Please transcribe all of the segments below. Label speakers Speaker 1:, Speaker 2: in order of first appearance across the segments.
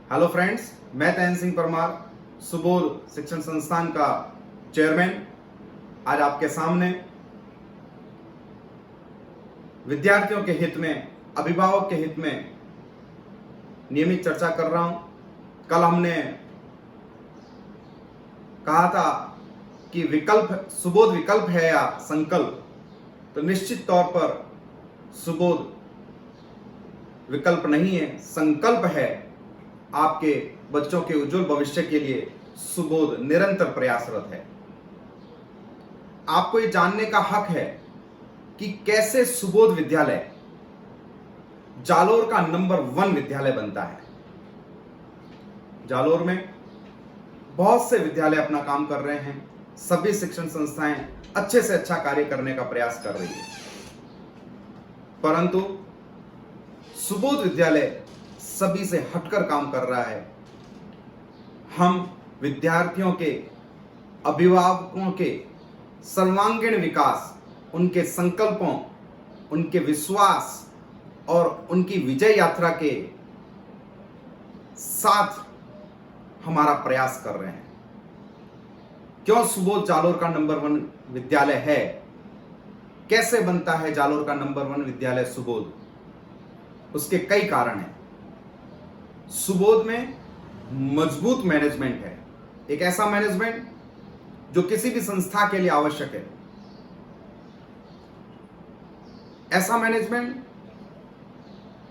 Speaker 1: Hello friends, मैं तहन सिंह परमार, सुबोध शिक्षण संस्थान का चेयरमैन, आज आपके सामने विद्यार्थियों के हित में, अभिभावक के हित में नियमित चर्चा कर रहा हूं। कल हमने कहा था कि विकल्प सुबोध विकल्प है या संकल्प, तो निश्चित तौर पर सुबोध विकल्प नहीं है, संकल्प है। आपके बच्चों के उज्जवल भविष्य के लिए सुबोध निरंतर प्रयासरत है। आपको ये जानने का हक है कि कैसे सुबोध विद्यालय जालोर का नंबर 1 विद्यालय बनता है। जालोर में बहुत से विद्यालय अपना काम कर रहे हैं, सभी शिक्षण संस्थाएं अच्छे से अच्छा कार्य करने का प्रयास कर रही है, परंतु सुबोध विद्यालय सभी से हटकर काम कर रहा है। हम विद्यार्थियों के, अभिभावकों के सर्वांगीण विकास, उनके संकल्पों, उनके विश्वास और उनकी विजय यात्रा के साथ हमारा प्रयास कर रहे हैं। क्यों सुबोध जालोर का नंबर 1 विद्यालय है? कैसे बनता है जालोर का नंबर 1 विद्यालय सुबोध? उसके कई कारण हैं। सुबोध में मजबूत मैनेजमेंट है, एक ऐसा मैनेजमेंट जो किसी भी संस्था के लिए आवश्यक है। ऐसा मैनेजमेंट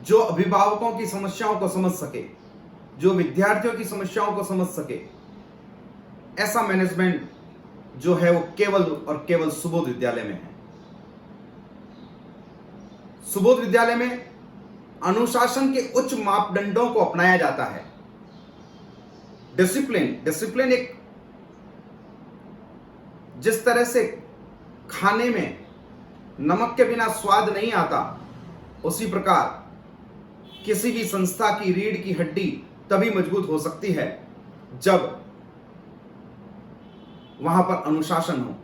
Speaker 1: जो अभिभावकों की समस्याओं को समझ सके, जो विद्यार्थियों की समस्याओं को समझ सके। ऐसा मैनेजमेंट जो है वो केवल और केवल सुबोध विद्यालय में है। सुबोध विद्यालय में अनुशासन के उच्च मापदंडों को अपनाया जाता है। डिसिप्लिन एक, जिस तरह से खाने में नमक के बिना स्वाद नहीं आता, उसी प्रकार किसी भी संस्था की रीढ़ की हड्डी तभी मजबूत हो सकती है जब वहां पर अनुशासन हो।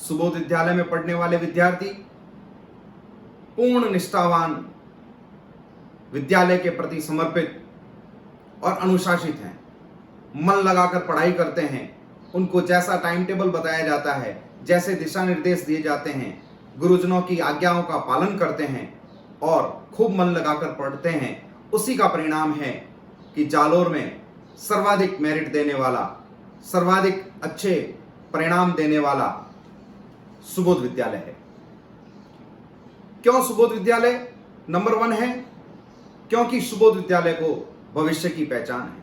Speaker 1: सुबोध विद्यालय में पढ़ने वाले विद्यार्थी पूर्ण निष्ठावान, विद्यालय के प्रति समर्पित और अनुशासित हैं, मन लगाकर पढ़ाई करते हैं। उनको जैसा टाइम टेबल बताया जाता है, जैसे दिशा निर्देश दिए जाते हैं, गुरुजनों की आज्ञाओं का पालन करते हैं और खूब मन लगाकर पढ़ते हैं। उसी का परिणाम है कि जालोर में सर्वाधिक मेरिट देने वाला, सर्वाधिक अच्छे परिणाम देने वाला सुबोध विद्यालय है। क्यों सुबोध विद्यालय नंबर 1 है? क्योंकि सुबोध विद्यालय को भविष्य की पहचान है।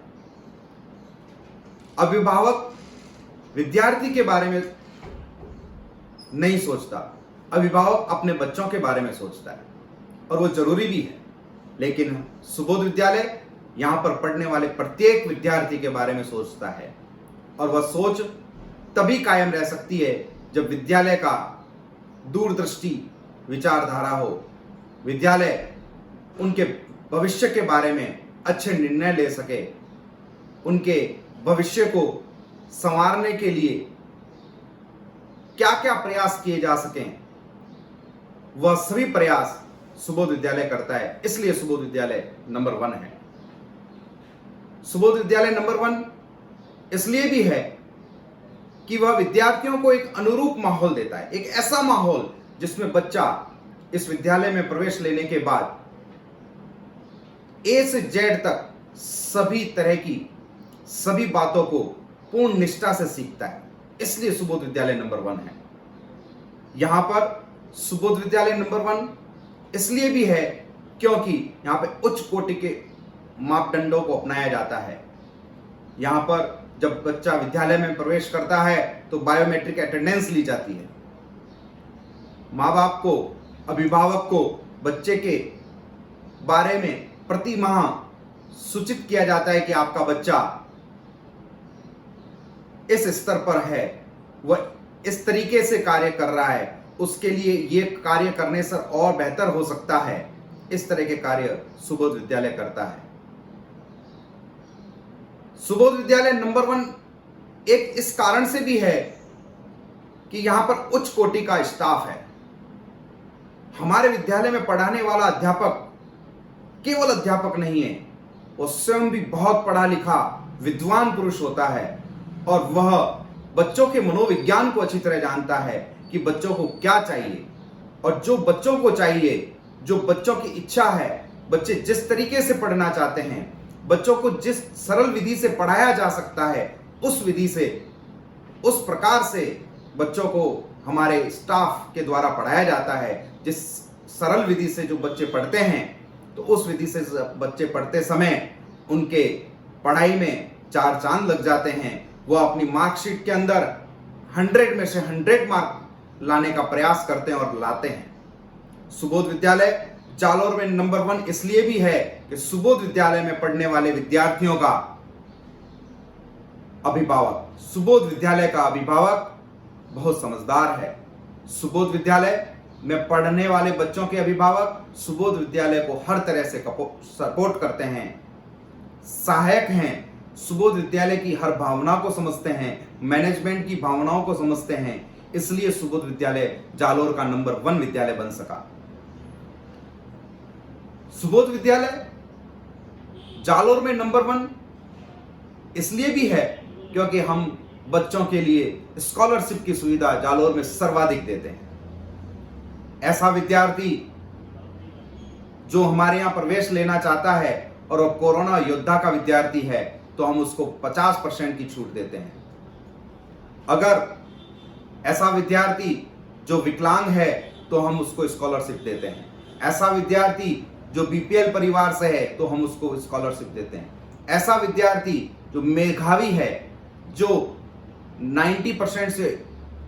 Speaker 1: अभिभावक विद्यार्थी के बारे में नहीं सोचता, अभिभावक अपने बच्चों के बारे में सोचता है, और वो जरूरी भी है। लेकिन सुबोध विद्यालय यहां पर पढ़ने वाले प्रत्येक विद्यार्थी के बारे में सोचता है, और वह सोच तभी कायम रह सकती है जब विद्यालय का दूरदृष्टि विचारधारा हो, विद्यालय उनके भविष्य के बारे में अच्छे निर्णय ले सके, उनके भविष्य को संवारने के लिए क्या क्या प्रयास किए जा सकें, वह सभी प्रयास सुबोध विद्यालय करता है। इसलिए सुबोध विद्यालय नंबर 1 है। सुबोध विद्यालय नंबर 1 इसलिए भी है कि वह विद्यार्थियों को एक अनुरूप माहौल देता है, एक ऐसा माहौल जिसमें बच्चा इस विद्यालय में प्रवेश लेने के बाद A से Z तक सभी तरह की सभी बातों को पूर्ण निष्ठा से सीखता है। इसलिए सुबोध विद्यालय नंबर 1 है। यहां पर सुबोध विद्यालय नंबर 1 इसलिए भी है क्योंकि यहां पे उच्च कोटि के मापदंडों को अपनाया जाता है। यहां पर जब बच्चा विद्यालय में प्रवेश करता है तो बायोमेट्रिक अटेंडेंस ली जाती है। माँ बाप को, अभिभावक को बच्चे के बारे में प्रति माह सूचित किया जाता है कि आपका बच्चा इस स्तर पर है, वह इस तरीके से कार्य कर रहा है, उसके लिए ये कार्य करने से और बेहतर हो सकता है। इस तरह के कार्य सुबोध विद्यालय करता है। सुबोध विद्यालय नंबर 1 एक इस कारण से भी है कि यहां पर उच्च कोटि का स्टाफ है। हमारे विद्यालय में पढ़ाने वाला अध्यापक केवल अध्यापक नहीं है, वो स्वयं भी बहुत पढ़ा लिखा विद्वान पुरुष होता है और वह बच्चों के मनोविज्ञान को अच्छी तरह जानता है कि बच्चों को क्या चाहिए, और जो बच्चों को चाहिए, जो बच्चों की इच्छा है, बच्चे जिस तरीके से पढ़ना चाहते हैं, बच्चों को जिस सरल विधि से पढ़ाया जा सकता है, उस विधि से, उस प्रकार से बच्चों को हमारे स्टाफ के द्वारा पढ़ाया जाता है। जिस सरल विधि से जो बच्चे पढ़ते हैं, तो उस विधि से बच्चे पढ़ते समय उनके पढ़ाई में चार चांद लग जाते हैं। वो अपनी मार्कशीट के अंदर 100 में से 100 मार्क लाने का प्रयास करते हैं और लाते हैं। सुबोध विद्यालय जालोर में नंबर 1 इसलिए भी है कि सुबोध विद्यालय में पढ़ने वाले विद्यार्थियों का अभिभावक, सुबोध विद्यालय का अभिभावक बहुत समझदार है। सुबोध विद्यालय में पढ़ने वाले बच्चों के अभिभावक सुबोध विद्यालय को हर तरह से सपोर्ट करते हैं, सहायक हैं, सुबोध विद्यालय की हर भावना को समझते हैं, मैनेजमेंट की भावनाओं को समझते हैं। इसलिए सुबोध विद्यालय जालोर का नंबर 1 विद्यालय बन सका। सुबोध विद्यालय जालोर में नंबर 1 इसलिए भी है क्योंकि हम बच्चों के लिए स्कॉलरशिप की सुविधा जालोर में सर्वाधिक देते हैं। ऐसा विद्यार्थी जो हमारे यहां प्रवेश लेना चाहता है और वो कोरोना योद्धा का विद्यार्थी है, तो हम उसको 50% की छूट देते हैं। अगर ऐसा विद्यार्थी जो विकलांग है, तो हम उसको स्कॉलरशिप देते हैं। ऐसा विद्यार्थी जो बीपीएल परिवार से है, तो हम उसको स्कॉलरशिप देते हैं। ऐसा विद्यार्थी जो मेधावी है, जो 90% से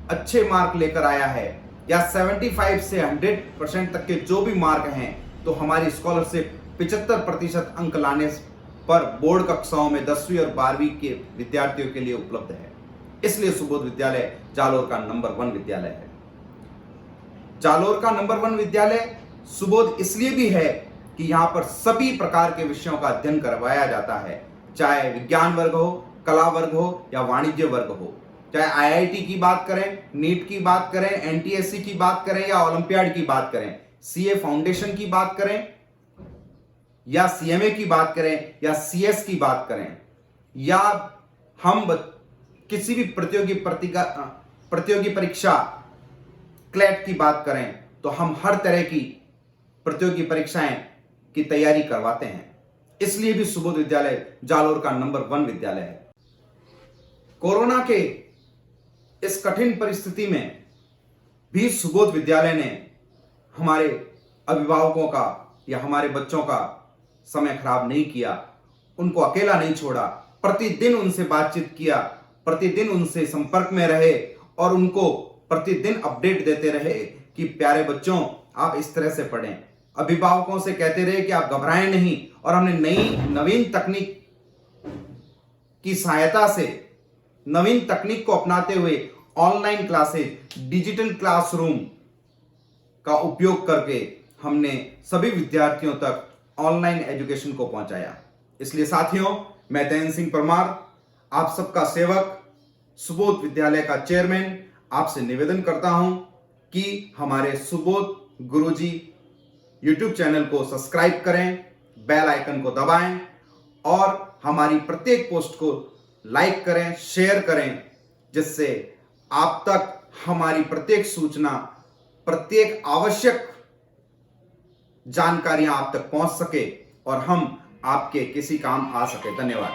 Speaker 1: अच्छे मार्क लेकर आया है, या 75 से 100% तक के जो भी मार्क हैं, तो हमारी स्कॉलरशिप 75% अंक लाने पर बोर्ड कक्षाओं में 10वीं और 12वीं के विद्यार्थियों के लिए उपलब्ध है। इसलिए सुबोध विद्यालय जालोर का नंबर 1 विद्यालय है। जालोर का नंबर 1 विद्यालय सुबोध इसलिए भी है कि यहां पर सभी प्रकार के विषयों का अध्ययन करवाया जाता है, चाहे विज्ञान वर्ग हो, कला वर्ग हो या वाणिज्य वर्ग हो। चाहे आईआईटी की बात करें, नीट की बात करें, एनटीएससी की बात करें या ओलंपियाड की बात करें, सीए फाउंडेशन की बात करें या सीएमए की बात करें या सीएस की बात करें, या हम किसी भी प्रतियोगी परीक्षा क्लैट की बात करें, तो हम हर तरह की प्रतियोगी परीक्षाएं की तैयारी करवाते हैं। इसलिए भी सुबोध विद्यालय जालोर का नंबर 1 विद्यालय है। कोरोना के इस कठिन परिस्थिति में भी सुबोध विद्यालय ने हमारे अभिभावकों का या हमारे बच्चों का समय खराब नहीं किया, उनको अकेला नहीं छोड़ा। प्रतिदिन उनसे बातचीत किया, प्रतिदिन उनसे संपर्क में रहे और उनको प्रतिदिन अपडेट देते रहे कि प्यारे बच्चों, आप इस तरह से पढ़ें। अभिभावकों से कहते रहे कि आप घबराएं नहीं, और हमने नवीन तकनीक की सहायता से, नवीन तकनीक को अपनाते हुए ऑनलाइन क्लासेज, डिजिटल क्लासरूम का उपयोग करके हमने सभी विद्यार्थियों तक ऑनलाइन एजुकेशन को पहुंचाया। इसलिए साथियों, मैं तैन सिंह परमार, आप सबका सेवक, सुबोध विद्यालय का चेयरमैन, आपसे निवेदन करता हूं कि हमारे सुबोध गुरुजी यूट्यूब चैनल को सब्सक्राइब करें, बेल आइकन को दबाएं और हमारी प्रत्येक पोस्ट को लाइक करें, शेयर करें, जिससे आप तक हमारी प्रत्येक सूचना, प्रत्येक आवश्यक जानकारियां आप तक पहुंच सके और हम आपके किसी काम आ सके। धन्यवाद।